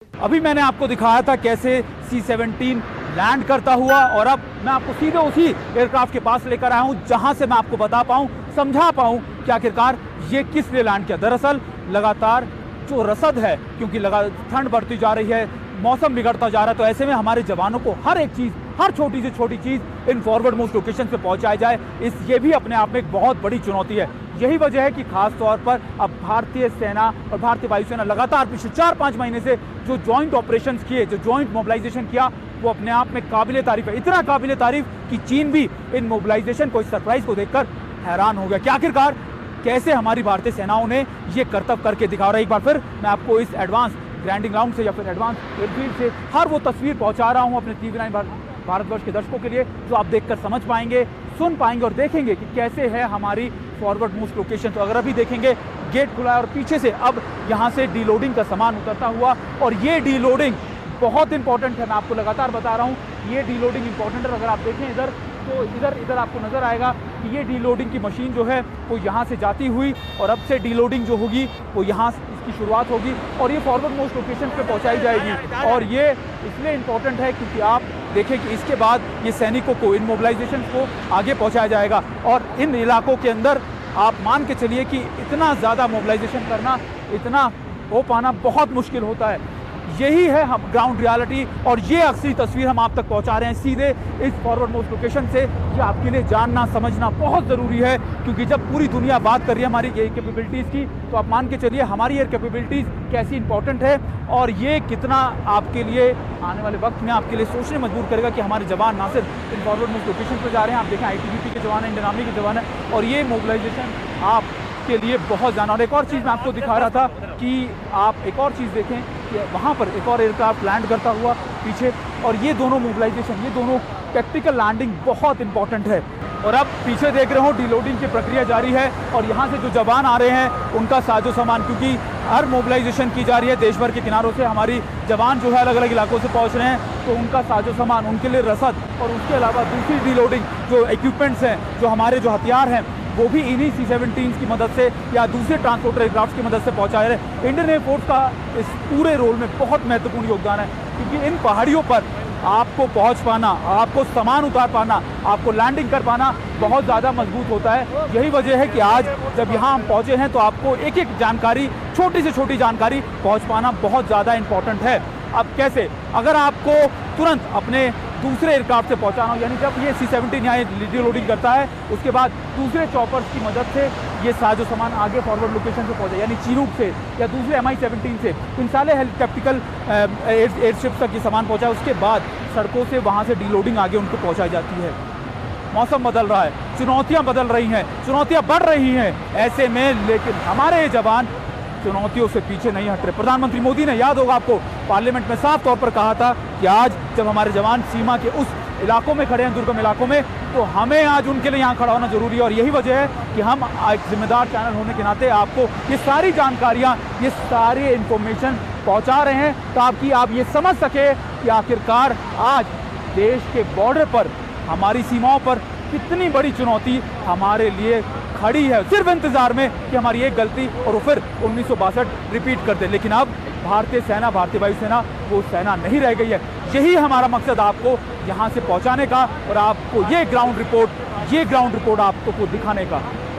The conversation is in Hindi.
अभी मैंने आपको दिखाया था कैसे C-17 लैंड करता हुआ, और अब मैं आपको सीधे उसी एयरक्राफ्ट के पास लेकर आया हूं जहां से मैं आपको बता पाऊं, समझा पाऊं कि आखिरकार ये किस लिए लैंड किया। दरअसल लगातार जो रसद है, क्योंकि ठंड बढ़ती जा रही है, मौसम बिगड़ता जा रहा है, तो ऐसे में हमारे जवानों को हर एक चीज़, हर छोटी से छोटी चीज़ इन फॉरवर्ड मोस्ट लोकेशन पे पहुंचाई जाए, ये भी अपने आप में एक बहुत बड़ी चुनौती है। यही वजह है कि खास तौर पर अब भारतीय सेना और भारतीय वायुसेना लगातार पिछले 4-5 महीने से जो जॉइंट ऑपरेशंस किए, जो जॉइंट मोबिलाइजेशन किया, वो अपने आप में काबिले तारीफ है। इतना काबिले तारीफ कि चीन भी इन मोबिलाइजेशन को, इस सरप्राइज को देखकर हैरान हो गया कि आखिरकार कैसे हमारी भारतीय सेनाओं ने ये करतब करके दिखा रहा है। एक बार फिर मैं आपको इस एडवांस ग्राउंडिंग ग्राउंड से या फिर एडवांस एयरफील्ड से हर वो तस्वीर पहुंचा रहा हूं अपने TV9 भारतवर्ष के दर्शकों के लिए, जो आप देखकर समझ पाएंगे, सुन पाएंगे और देखेंगे कि कैसे है हमारी फॉरवर्ड मोस्ट लोकेशन। तो अगर अभी देखेंगे गेट खुला है और पीछे से अब यहाँ से डीलोडिंग का सामान उतरता हुआ, और ये डीलोडिंग बहुत इंपॉर्टेंट है। मैं आपको लगातार बता रहा हूँ ये डीलोडिंग इंपॉर्टेंट है। अगर आप देखें इधर, तो इधर आपको नजर आएगा कि ये डीलोडिंग की मशीन जो है वो यहाँ से जाती हुई, और अब से डीलोडिंग जो होगी वो यहाँ इसकी शुरुआत होगी और ये फॉरवर्ड मोस्ट लोकेशन पे पहुँचाई जाएगी। और ये इसलिए इम्पोर्टेंट है क्योंकि आप देखें कि इसके बाद ये सैनिकों को, इन मोबिलाइजेशन को आगे पहुँचाया जाएगा, और इन इलाकों के अंदर आप मान के चलिए कि इतना ज़्यादा मोबिलाइजेशन करना, इतना हो पाना बहुत मुश्किल होता है। यही है हम ग्राउंड रियलिटी, और ये असली तस्वीर हम आप तक पहुंचा रहे हैं सीधे इस फॉरवर्ड मोस्ट लोकेशन से। ये आपके लिए जानना समझना बहुत ज़रूरी है, क्योंकि जब पूरी दुनिया बात कर रही है हमारी एयर कैपेबिलिटीज़ की, तो आप मान के चलिए हमारी एयर कैपेबिलिटीज़ कैसी इंपॉर्टेंट है, और ये कितना आपके लिए आने वाले वक्त में आपके लिए सोचने मजबूर करेगा कि हमारे जवान ना सिर्फ इन फॉरवर्ड मोस्ट लोकेशन पर जा रहे हैं, आप देखें ITBP के जवान हैं, इंडियन आर्मी के जवान हैं, और ये मोबिलाइजेशन आप के लिए बहुत जाना। और एक और चीज़ मैं आपको दिखा रहा था कि आप एक और चीज़ देखें कि वहाँ पर एक और एयरक्राफ्ट लैंड करता हुआ पीछे, और ये दोनों मोबिलाइजेशन, ये दोनों टैक्टिकल लैंडिंग बहुत इंपॉर्टेंट है। और अब पीछे देख रहे हो डीलोडिंग की प्रक्रिया जारी है, और यहाँ से जो जवान आ रहे हैं उनका साजो सामान, क्योंकि हर मोबिलाइजेशन की जा रही है देश भर के किनारों से, हमारी जवान जो है अलग अलग इलाकों से पहुँच रहे हैं, तो उनका साजो सामान, उनके लिए रसद, और उसके अलावा दूसरी डीलोडिंग जो इक्विपमेंट्स हैं, जो हमारे जो हथियार हैं, वो भी इन्हीं C-17 की मदद से या दूसरे ट्रांसपोर्टर एयरक्राफ्ट की मदद से पहुंचाए रहे। इंडियन एयरफोर्स का इस पूरे रोल में बहुत महत्वपूर्ण योगदान है, क्योंकि इन पहाड़ियों पर आपको पहुंच पाना, आपको सामान उतार पाना, आपको लैंडिंग कर पाना बहुत ज़्यादा मजबूत होता है। यही वजह है कि आज जब यहाँ हम पहुँचे हैं तो आपको एक एक जानकारी, छोटी से छोटी जानकारी पहुँच पाना बहुत ज़्यादा इंपॉर्टेंट है। अब कैसे, अगर आपको तुरंत अपने दूसरे एयरक्राफ्ट से पहुंचाना हो, यानी जब ये C-17 यहाँ डीलोडिंग करता है, उसके बाद दूसरे चॉपर्स की मदद से ये साजो सामान आगे फॉरवर्ड लोकेशन से पहुंचे, यानी चिनूक से या दूसरे MI-17 से, इन सारे हेलिकॉप्टिकल एयरशिप तक ये सामान पहुंचा, उसके बाद सड़कों से वहाँ से डीलोडिंग आगे उनको पहुँचाई जाती है। मौसम बदल रहा है, चुनौतियाँ बदल रही हैं, चुनौतियाँ बढ़ रही हैं, ऐसे में लेकिन हमारे जवान चुनौतियों से पीछे नहीं हट रहे। प्रधानमंत्री मोदी ने, याद होगा आपको, पार्लियामेंट में साफ तौर पर कहा था कि आज जब हमारे जवान सीमा के उस इलाकों में खड़े हैं, दुर्गम इलाकों में, तो हमें आज उनके लिए यहाँ खड़ा होना जरूरी है। और यही वजह है कि हम एक जिम्मेदार चैनल होने के नाते आपको ये सारी जानकारियाँ, ये सारी इंफॉर्मेशन पहुँचा रहे हैं, ताकि आप ये समझ सके कि आखिरकार आज देश के बॉर्डर पर, हमारी सीमाओं पर कितनी बड़ी चुनौती हमारे लिए खड़ी है, सिर्फ इंतजार में कि हमारी एक गलती और वो फिर 1962 रिपीट कर दे। लेकिन अब भारतीय सेना, भारतीय वायुसेना वो सेना नहीं रह गई है। यही हमारा मकसद, आपको यहाँ से पहुँचाने का, और आपको ये ग्राउंड रिपोर्ट आपको दिखाने का।